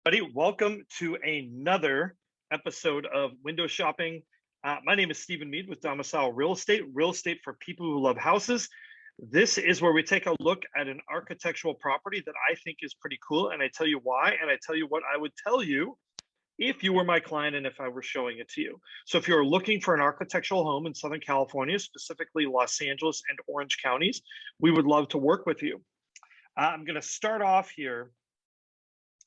Buddy, welcome to another episode of Window Shopping. My name is Stephen Mead with Domicile Real Estate for people who love houses. This is where we take a look at an architectural property that I think is pretty cool, and I tell you why, and I tell you what I would tell you if you were my client and if I were showing it to you. So if you're looking for an architectural home in Southern California, specifically Los Angeles and Orange counties, we would love to work with you. I'm going to start off here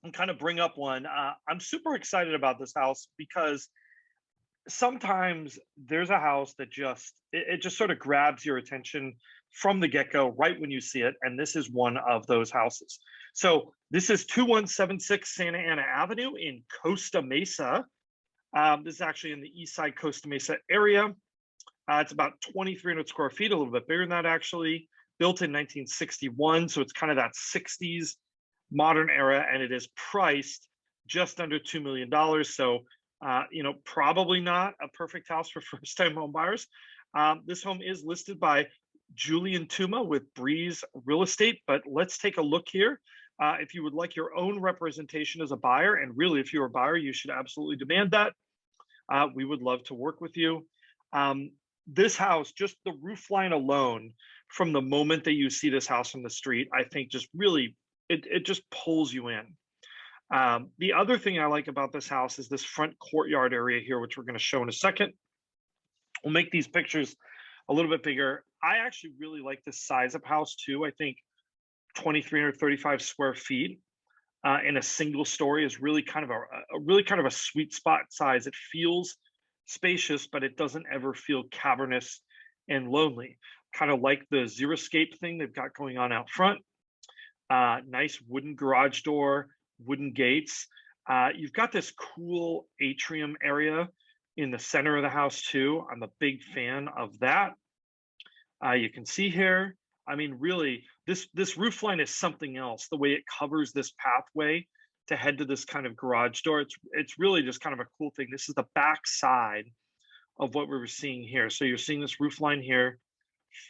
and kind of bring up one. I'm super excited about this house because sometimes there's a house that it just sort of grabs your attention from the get-go right when you see it, and this is one of those houses. So this is 2176 Santa Ana Avenue in Costa Mesa. This is actually in the east side Costa Mesa area. It's about 2,300 square feet, a little bit bigger than that actually. Built in 1961, so it's kind of that 60s modern era, and it is priced just under $2 million. So, probably not a perfect house for first-time home buyers. This home is listed by Julian Tooma with Breeze Real Estate, but let's take a look here. If you would like your own representation as a buyer, and really, if you're a buyer, you should absolutely demand that. We would love to work with you. This house, just the roof line alone, from the moment that you see this house on the street, I think just really it just pulls you in. The other thing I like about this house is this front courtyard area here, which we're going to show in a second. We'll make these pictures a little bit bigger. I actually really like this size of house too. I think 2,335 square feet in a single story is really kind of a sweet spot size. It feels spacious, but it doesn't ever feel cavernous and lonely. Kind of like the Xeriscape thing they've got going on out front. Nice wooden garage door, wooden gates. You've got this cool atrium area in the center of the house too. I'm a big fan of that. You can see here, I mean, really, this roof line is something else. The way it covers this pathway to head to this kind of garage door, it's really just kind of a cool thing. This is the back side of what we were seeing here. So you're seeing this roof line here.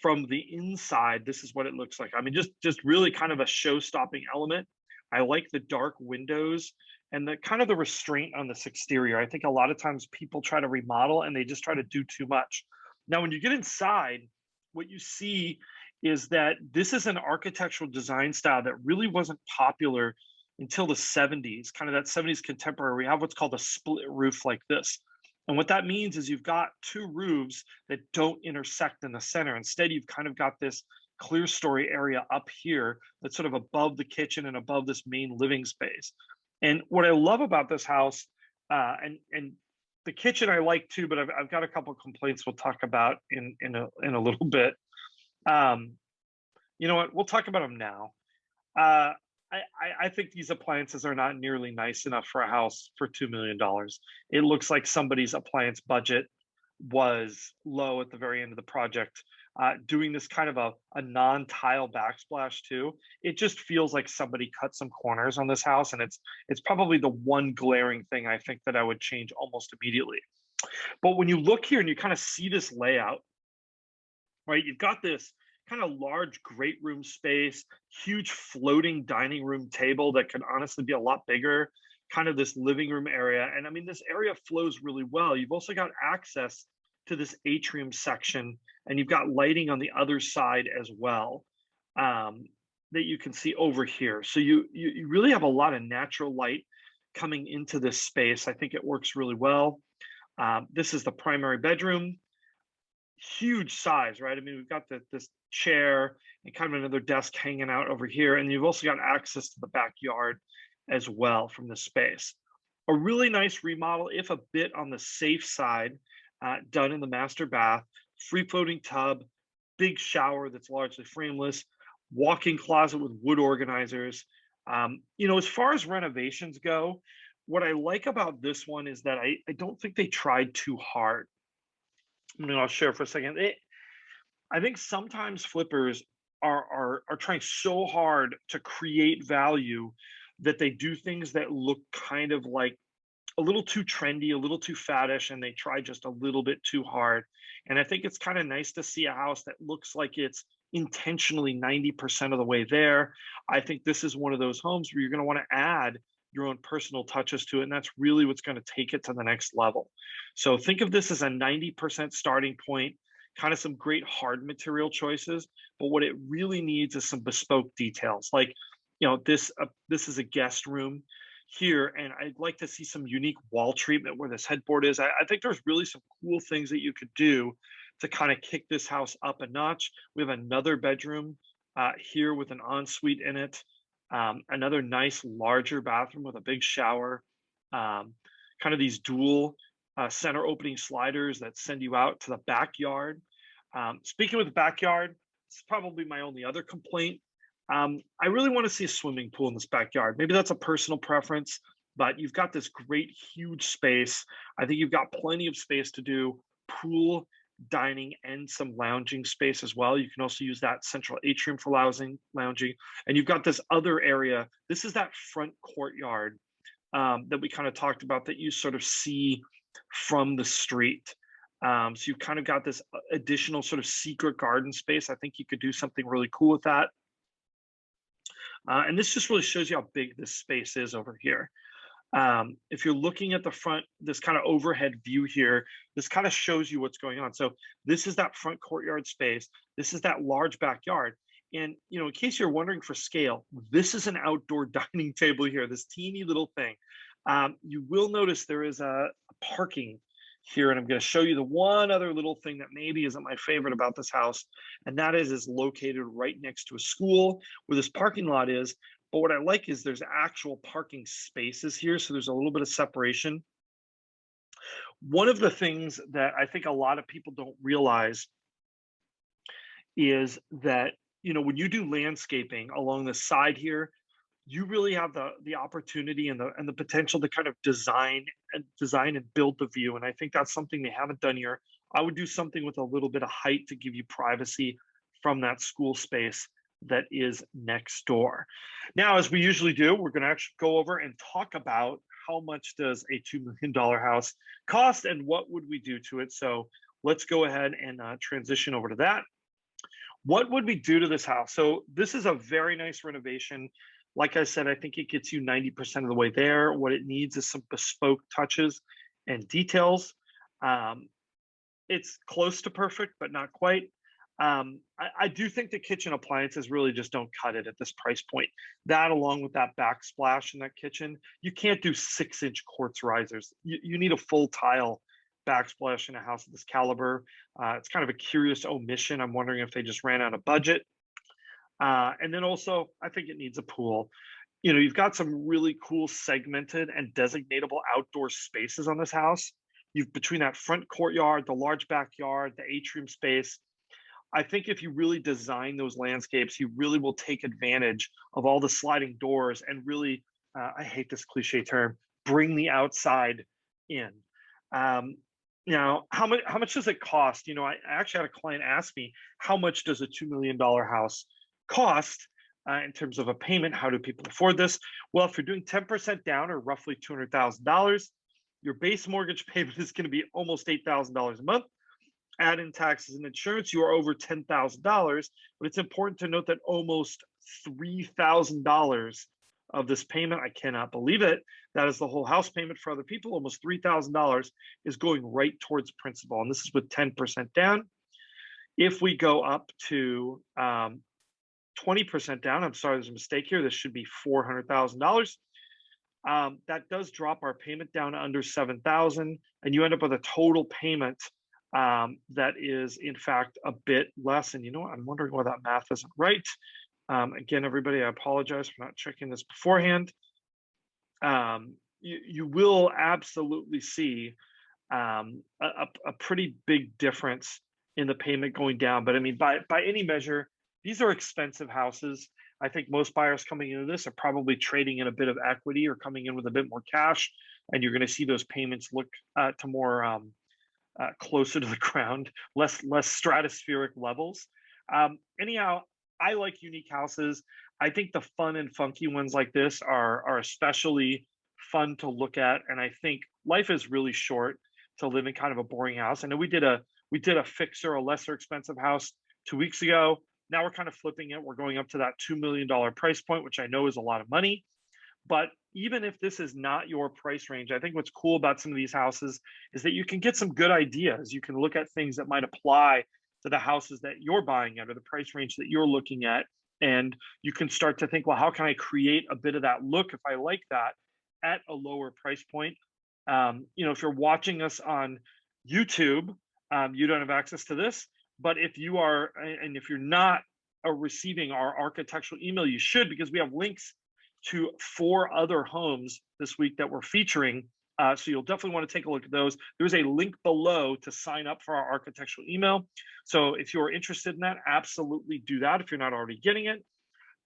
From the inside, this is what it looks like. I mean, just really kind of a show-stopping element. I like the dark windows and the kind of the restraint on this exterior. I think a lot of times people try to remodel and they just try to do too much. Now, when you get inside, what you see is that this is an architectural design style that really wasn't popular until the 70s, kind of that 70s contemporary. We have what's called a split roof like this. And what that means is you've got two roofs that don't intersect in the center. Instead, you've kind of got this clear story area up here that's sort of above the kitchen and above this main living space. And what I love about this house, and the kitchen I like too, but I've got a couple of complaints we'll talk about in a little bit. You know what? We'll talk about them now. I think these appliances are not nearly nice enough for a house for $2 million. It looks like somebody's appliance budget was low at the very end of the project. Doing this kind of a non-tile backsplash too, it just feels like somebody cut some corners on this house, and it's probably the one glaring thing I think that I would change almost immediately. But when you look here and you kind of see this layout, right, you've got this kind of large great room space, huge floating dining room table that could honestly be a lot bigger, kind of this living room area. And I mean, this area flows really well. You've also got access to this atrium section, and you've got lighting on the other side as well, that you can see over here. So you really have a lot of natural light coming into this space. I think it works really well. This is the primary bedroom. Huge size, right? I mean, we've got this chair and kind of another desk hanging out over here, and you've also got access to the backyard as well from this space. A really nice remodel, if a bit on the safe side, done in the master bath. Free floating tub, big shower that's largely frameless, walk-in closet with wood organizers. As far as renovations go, what I like about this one is that I don't think they tried too hard. I mean, I'll share for a second. I think sometimes flippers are trying so hard to create value that they do things that look kind of like a little too trendy, a little too faddish, and they try just a little bit too hard. And I think it's kind of nice to see a house that looks like it's intentionally 90% of the way there. I think this is one of those homes where you're going to want to add your own personal touches to it. And that's really what's going to take it to the next level. So think of this as a 90% starting point, kind of some great hard material choices. But what it really needs is some bespoke details. Like, this is a guest room here, and I'd like to see some unique wall treatment where this headboard is. I think there's really some cool things that you could do to kind of kick this house up a notch. We have another bedroom here with an ensuite in it, another nice larger bathroom with a big shower, kind of these dual center opening sliders that send you out to the backyard. Speaking with the backyard, it's probably my only other complaint. I really want to see a swimming pool in this backyard. Maybe that's a personal preference, but you've got this great, huge space. I think you've got plenty of space to do pool, dining, and some lounging space as well. You can also use that central atrium for lounging. And you've got this other area. This is that front courtyard that we kind of talked about that you sort of see from the street. So you've kind of got this additional sort of secret garden space. I think you could do something really cool with that. And this just really shows you how big this space is over here. If you're looking at the front, this kind of overhead view here, this kind of shows you what's going on. So this is that front courtyard space. This is that large backyard. And, in case you're wondering for scale, this is an outdoor dining table here, this teeny little thing. You will notice there is a parking here, and I'm going to show you the one other little thing that maybe isn't my favorite about this house, and that is located right next to a school where this parking lot is. But what I like is there's actual parking spaces here, so there's a little bit of separation. One of the things that I think a lot of people don't realize is that, when you do landscaping along the side here, you really have the opportunity and the potential to kind of design and build the view. And I think that's something they haven't done here. I would do something with a little bit of height to give you privacy from that school space that is next door. Now, as we usually do, we're going to actually go over and talk about how much does a $2 million house cost and what would we do to it. So let's go ahead and transition over to that. What would we do to this house? So this is a very nice renovation. Like I said, I think it gets you 90% of the way there. What it needs is some bespoke touches and details. It's close to perfect, but not quite. I do think the kitchen appliances really just don't cut it at this price point. That, along with that backsplash in that kitchen, you can't do 6-inch quartz risers. You need a full tile backsplash in a house of this caliber. It's kind of a curious omission. I'm wondering if they just ran out of budget. And then also, I think it needs a pool. You've got some really cool segmented and designatable outdoor spaces on this house. You've between that front courtyard, the large backyard, the atrium space. I think if you really design those landscapes, you really will take advantage of all the sliding doors and really, I hate this cliche term, bring the outside in. How much does it cost? I actually had a client ask me, how much does a $2 million house cost in terms of a payment? How do people afford this? Well, if you're doing 10% down, or roughly $200,000, your base mortgage payment is going to be almost $8,000 a month. Add in taxes and insurance, you are over $10,000. But it's important to note that almost $3,000 of this payment, I cannot believe it, that is the whole house payment for other people, almost $3,000 is going right towards principal. And this is with 10% down. If we go up to 20% down, I'm sorry, there's a mistake here. This should be $400,000. That does drop our payment down to under $7,000, and you end up with a total payment that is, in fact, a bit less. And I'm wondering why that math isn't right. Again, everybody, I apologize for not checking this beforehand. You will absolutely see a pretty big difference in the payment going down. But I mean, by any measure, these are expensive houses. I think most buyers coming into this are probably trading in a bit of equity or coming in with a bit more cash, and you're going to see those payments look to more closer to the ground, less stratospheric levels. Anyhow, I like unique houses. I think the fun and funky ones like this are especially fun to look at, and I think life is really short to live in kind of a boring house. I know we did a fixer, a lesser expensive house 2 weeks ago. Now we're kind of flipping it. We're going up to that $2 million price point, which I know is a lot of money. But, even if this is not your price range, I think what's cool about some of these houses is that you can get some good ideas. You can look at things that might apply to the houses that you're buying at or the price range that you're looking at. And you can start to think, well, how can I create a bit of that look if I like that at a lower price point? If you're watching us on YouTube, you don't have access to this. But if you are, and if you're not receiving our architectural email, you should, because we have links to 4 other homes this week that we're featuring. So you'll definitely want to take a look at those. There's a link below to sign up for our architectural email. So if you're interested in that, absolutely do that if you're not already getting it.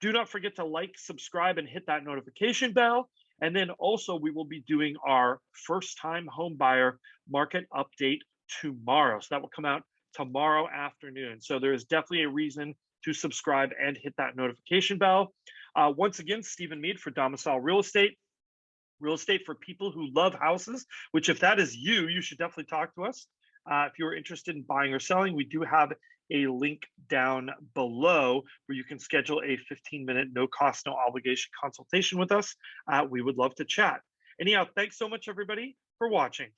Do not forget to like, subscribe, and hit that notification bell. And then also we will be doing our first time home buyer market update tomorrow. So that will come out tomorrow afternoon. So there is definitely a reason to subscribe and hit that notification bell. Once again, Stephen Mead for Domicile Real Estate for people who love houses, which if that is you, you should definitely talk to us. If you're interested in buying or selling, we do have a link down below where you can schedule a 15-minute, no cost, no obligation consultation with us. We would love to chat. Anyhow, thanks so much, everybody, for watching.